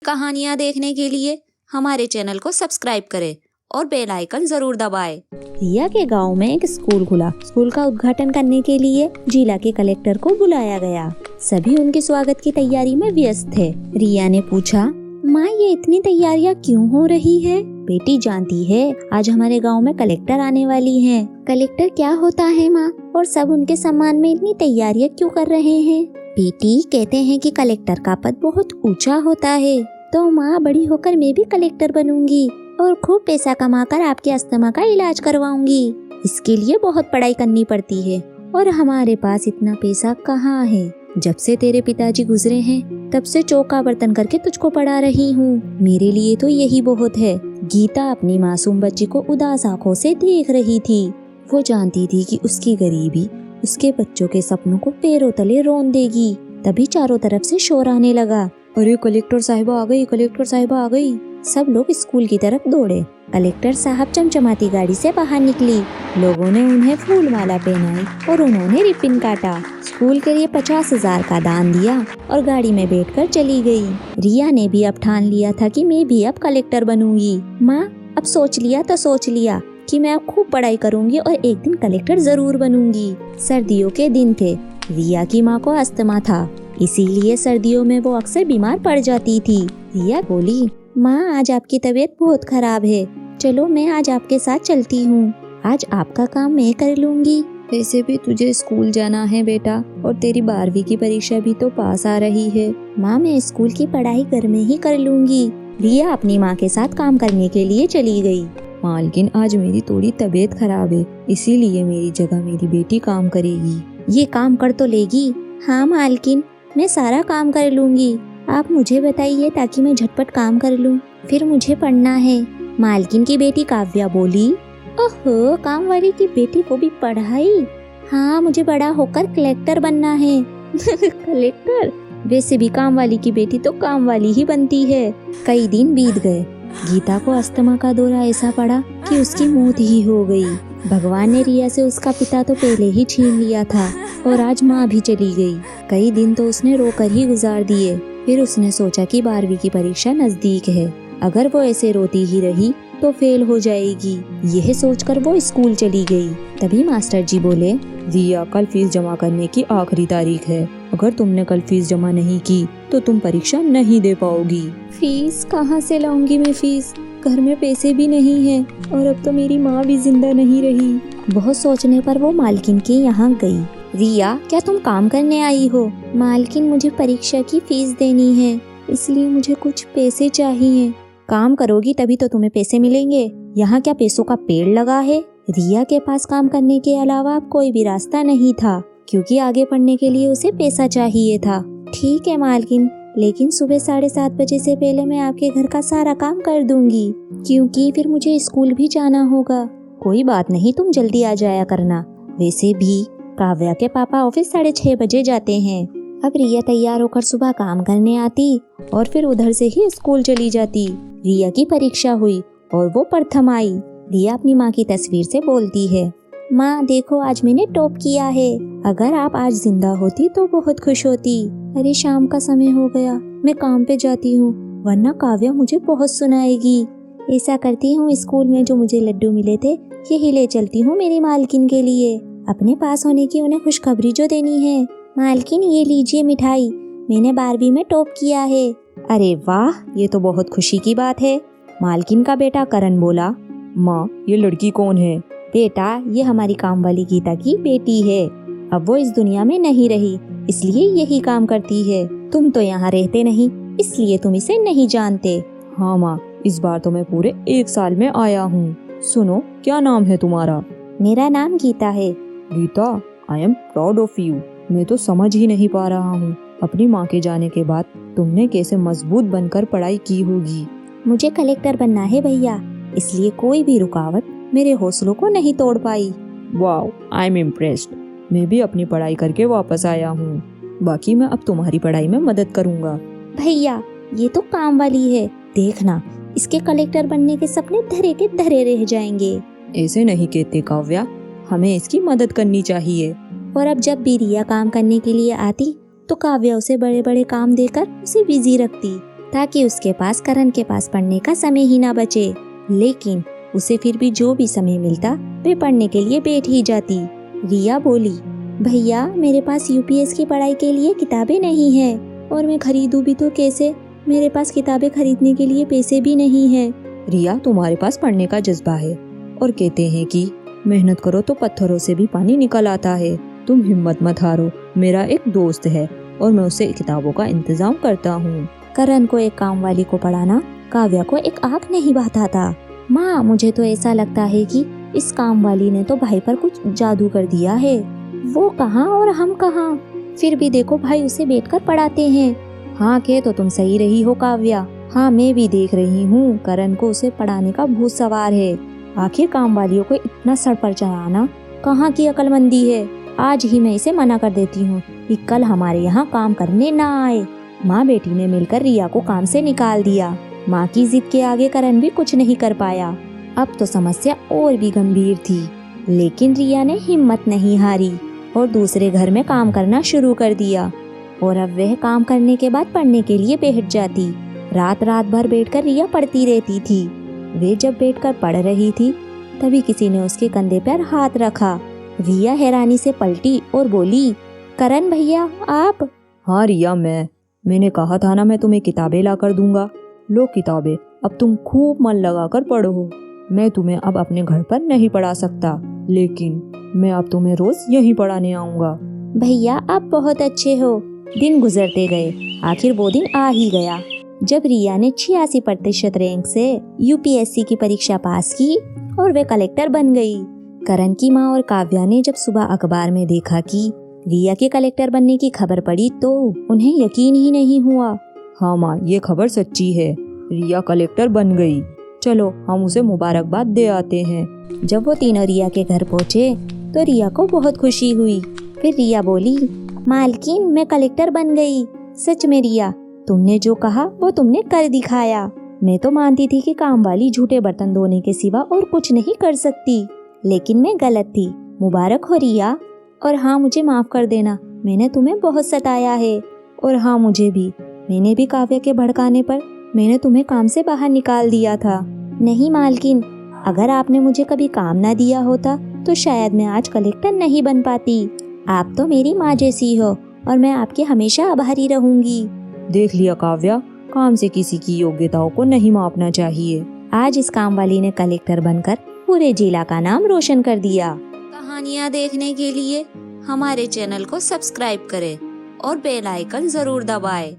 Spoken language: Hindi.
कहानियाँ देखने के लिए हमारे चैनल को सब्सक्राइब करें और बेल आइकन जरूर दबाएं। रिया के गांव में एक स्कूल खुला। स्कूल का उद्घाटन करने के लिए जिला के कलेक्टर को बुलाया गया। सभी उनके स्वागत की तैयारी में व्यस्त थे। रिया ने पूछा, माँ ये इतनी तैयारियाँ क्यों हो रही है? बेटी जानती है आज हमारे गांव में कलेक्टर आने वाली हैं। कलेक्टर क्या होता है माँ? और सब उनके सम्मान में इतनी तैयारियाँ क्यों कर रहे हैं? बेटी कहते हैं कि कलेक्टर का पद बहुत ऊंचा होता है, तो माँ बड़ी होकर मैं भी कलेक्टर बनूंगी और खूब पैसा कमाकर आपके अस्थमा का इलाज करवाऊंगी। इसके लिए बहुत पढ़ाई करनी पड़ती है और हमारे पास इतना पैसा कहाँ है। जब से तेरे पिताजी गुजरे हैं तब से चौका बर्तन करके तुझको पढ़ा रही हूँ। मेरे लिए तो यही बहुत है। गीता अपनी मासूम बच्ची को उदास आंखों से देख रही थी। वो जानती थी कि उसकी गरीबी उसके बच्चों के सपनों को पैरों तले रौंद देगी। तभी चारों तरफ से शोर आने लगा, अरे कलेक्टर साहिबा आ गई, कलेक्टर साहिबा आ गई। सब लोग स्कूल की तरफ दौड़े। कलेक्टर साहब चमचमाती गाड़ी से बाहर निकली। लोगों ने उन्हें फूल माला पहनाई और उन्होंने रिबन काटा। स्कूल के लिए 50,000 का दान दिया और गाड़ी में बैठकर चली गई। रिया ने भी अब ठान लिया था कि मैं भी अब कलेक्टर बनूंगी। माँ अब सोच लिया तो सोच लिया कि मैं अब खूब पढ़ाई करूंगी और एक दिन कलेक्टर जरूर बनूंगी। सर्दियों के दिन थे। रिया की माँ को अस्थमा था, इसीलिए सर्दियों में वो अक्सर बीमार पड़ जाती थी। रिया बोली, माँ आज आपकी तबीयत बहुत खराब है, चलो मैं आज आपके साथ चलती हूँ। आज आपका काम मैं कर लूंगी। वैसे भी तुझे स्कूल जाना है बेटा, और तेरी 12वीं की परीक्षा भी तो पास आ रही है। माँ मैं स्कूल की पढ़ाई घर में ही कर लूंगी। रिया अपनी माँ के साथ काम करने के लिए चली गई। मालकिन आज मेरी थोड़ी तबीयत खराब है, इसीलिए मेरी जगह मेरी बेटी काम करेगी। ये काम कर तो लेगी? हाँ मालकिन, मैं सारा काम कर लूंगी। आप मुझे बताइए ताकि मैं झटपट काम कर लूं। फिर मुझे पढ़ना है। मालकिन की बेटी काव्या बोली, ओहो काम वाली की बेटी को भी पढ़ाई? हाँ मुझे बड़ा होकर कलेक्टर बनना है। कलेक्टर? वैसे भी काम वाली की बेटी तो काम वाली ही बनती है। कई दिन बीत गए। गीता को अस्थमा का दौरा ऐसा पड़ा कि उसकी मौत ही हो गई। भगवान ने रिया से उसका पिता तो पहले ही छीन लिया था और आज माँ भी चली गई। कई दिन तो उसने रोकर ही गुजार दिए। फिर उसने सोचा कि 12वीं की परीक्षा नजदीक है, अगर वो ऐसे रोती ही रही तो फेल हो जाएगी। यह सोचकर वो स्कूल चली गई। तभी मास्टर जी बोले, रिया कल फीस जमा करने की आखिरी तारीख है। अगर तुमने कल फीस जमा नहीं की तो तुम परीक्षा नहीं दे पाओगी। फीस कहाँ से लाऊंगी मैं फीस? घर में पैसे भी नहीं हैं और अब तो मेरी माँ भी जिंदा नहीं रही। बहुत सोचने पर वो मालकिन के यहाँ गई। रिया क्या तुम काम करने आई हो? मालकिन मुझे परीक्षा की फीस देनी है, इसलिए मुझे कुछ पैसे चाहिए। काम करोगी तभी तो तुम्हें पैसे मिलेंगे। यहाँ क्या पैसों का पेड़ लगा है? रिया के पास काम करने के अलावा अब कोई भी रास्ता नहीं था, क्योंकि आगे पढ़ने के लिए उसे पैसा चाहिए था। ठीक है मालकिन, लेकिन सुबह 7:30 बजे से पहले मैं आपके घर का सारा काम कर दूंगी, क्योंकि फिर मुझे स्कूल भी जाना होगा। कोई बात नहीं, तुम जल्दी आ जाया करना। वैसे भी काव्या के पापा ऑफिस 6:30 बजे जाते हैं। अब रिया तैयार होकर सुबह काम करने आती और फिर उधर से ही स्कूल चली जाती। रिया की परीक्षा हुई और वो प्रथम आई। रिया अपनी माँ की तस्वीर से बोलती है, माँ देखो आज मैंने टॉप किया है। अगर आप आज जिंदा होती तो बहुत खुश होती। अरे शाम का समय हो गया, मैं काम पे जाती हूँ, वरना काव्या मुझे बहुत सुनाएगी। ऐसा करती हूँ, स्कूल में जो मुझे लड्डू मिले थे यही ले चलती हूँ मेरी मालकिन के लिए। अपने पास होने की उन्हें खुशखबरी जो देनी है। मालकिन ये लीजिए मिठाई, मैंने 12वीं में टॉप किया है। अरे वाह, ये तो बहुत खुशी की बात है। मालकिन का बेटा करण बोला, माँ ये लड़की कौन है? बेटा ये हमारी काम वाली गीता की बेटी है। अब वो इस दुनिया में नहीं रही, इसलिए यही काम करती है। तुम तो यहाँ रहते नहीं, इसलिए तुम इसे नहीं जानते। हाँ माँ, इस बार तो मैं पूरे 1 साल में आया हूँ। सुनो, क्या नाम है तुम्हारा? मेरा नाम गीता है। Gita, I am proud of you. मैं तो समझ ही नहीं पा रहा हूँ, अपनी माँ के जाने के बाद तुमने कैसे मजबूत बनकर पढ़ाई की होगी। मुझे कलेक्टर बनना है भैया, इसलिए कोई भी रुकावट मेरे हौसलों को नहीं तोड़ पाई। Wow, I am impressed. मैं भी अपनी पढ़ाई करके वापस आया हूँ। बाकी मैं अब तुम्हारी पढ़ाई में मदद करूँगा। भैया ये तो काम वाली है, देखना इसके कलेक्टर बनने के सपने धरे के धरे रह जाएंगे। ऐसे नहीं कहते काव्या, हमें इसकी मदद करनी चाहिए। और अब जब भी रिया काम करने के लिए आती तो काव्या उसे बड़े बड़े काम देकर उसे बिजी रखती, ताकि उसके पास करण के पास पढ़ने का समय ही ना बचे। लेकिन उसे फिर भी जो भी समय मिलता वे पढ़ने के लिए बैठ ही जाती। रिया बोली, भैया मेरे पास यूपीएस की पढ़ाई के लिए किताबें नहीं है और मैं खरीदूं भी तो कैसे, मेरे पास किताबें खरीदने के लिए पैसे भी नहीं है। रिया, तुम्हारे पास पढ़ने का जज्बा है और कहते हैं कि मेहनत करो तो पत्थरों से भी पानी निकल आता है। तुम हिम्मत मत हारो, मेरा एक दोस्त है और मैं उससे किताबों का इंतजाम करता हूँ। करण को एक काम वाली को पढ़ाना काव्या को एक आँख नहीं बहता था। माँ, मुझे तो ऐसा लगता है कि इस काम वाली ने तो भाई पर कुछ जादू कर दिया है। वो कहाँ और हम कहाँ, फिर भी देखो भाई उसे बैठकर पढ़ाते हैं। हाँ, के तो तुम सही रही हो काव्या। हाँ, मैं भी देख रही हूँ करण को उसे पढ़ाने का भूत सवार है। आखिर काम वालियों को इतना सर पर चढ़ाना कहाँ की अक्लमंदी है। आज ही मैं इसे मना कर देती हूँ कि कल हमारे यहाँ काम करने ना आए। माँ बेटी ने मिलकर रिया को काम से निकाल दिया। माँ की जिद के आगे करण भी कुछ नहीं कर पाया। अब तो समस्या और भी गंभीर थी, लेकिन रिया ने हिम्मत नहीं हारी और दूसरे घर में काम करना शुरू कर दिया। और अब वह काम करने के बाद पढ़ने के लिए बैठ जाती। रात रात भर बैठकर रिया पढ़ती रहती थी। वे जब बैठकर पढ़ रही थी तभी किसी ने उसके कंधे पर हाथ रखा। रिया हैरानी से पलटी और बोली, करण भैया आप? हाँ रिया, मैंने कहा था ना मैं तुम्हें किताबें ला कर दूंगा। लो किताबें, अब तुम खूब मन लगा कर पढ़ो। मैं तुम्हें अब अपने घर पर नहीं पढ़ा सकता, लेकिन मैं अब तुम्हें रोज यहीं पढ़ाने आऊँगा। भैया आप बहुत अच्छे हो। दिन गुजरते गए, आखिर वो दिन आ ही गया जब रिया ने 86% रैंक से यूपीएससी की परीक्षा पास की और वे कलेक्टर बन गई। करण की माँ और काव्या ने जब सुबह अखबार में देखा कि रिया के कलेक्टर बनने की खबर पड़ी तो उन्हें यकीन ही नहीं हुआ। हाँ माँ, ये खबर सच्ची है, रिया कलेक्टर बन गई। चलो हम उसे मुबारकबाद दे आते हैं। जब वो तीनों रिया के घर पहुँचे तो रिया को बहुत खुशी हुई। फिर रिया बोली, मालकिन मैं कलेक्टर बन गई। सच में रिया, तुमने जो कहा वो तुमने कर दिखाया। मैं तो मानती थी कि काम वाली झूठे बर्तन धोने के सिवा और कुछ नहीं कर सकती, लेकिन मैं गलत थी। मुबारक हो रिया। और हाँ, मुझे माफ कर देना, मैंने तुम्हें बहुत सताया है। और हाँ, मुझे भी, मैंने भी काव्या के भड़काने पर मैंने तुम्हें काम से बाहर निकाल दिया था। नहीं मालकिन, अगर आपने मुझे कभी काम ना दिया होता तो शायद मैं आज कलेक्टर नहीं बन पाती। आप तो मेरी माँ जैसी हो और मैं आपकी हमेशा आभारी रहूंगी। देख लिया काव्या, काम से किसी की योग्यताओं को नहीं मापना चाहिए। आज इस काम वाली ने कलेक्टर बनकर पूरे जिला का नाम रोशन कर दिया। कहानियाँ देखने के लिए हमारे चैनल को सब्सक्राइब करें और बेल आइकन जरूर दबाएं।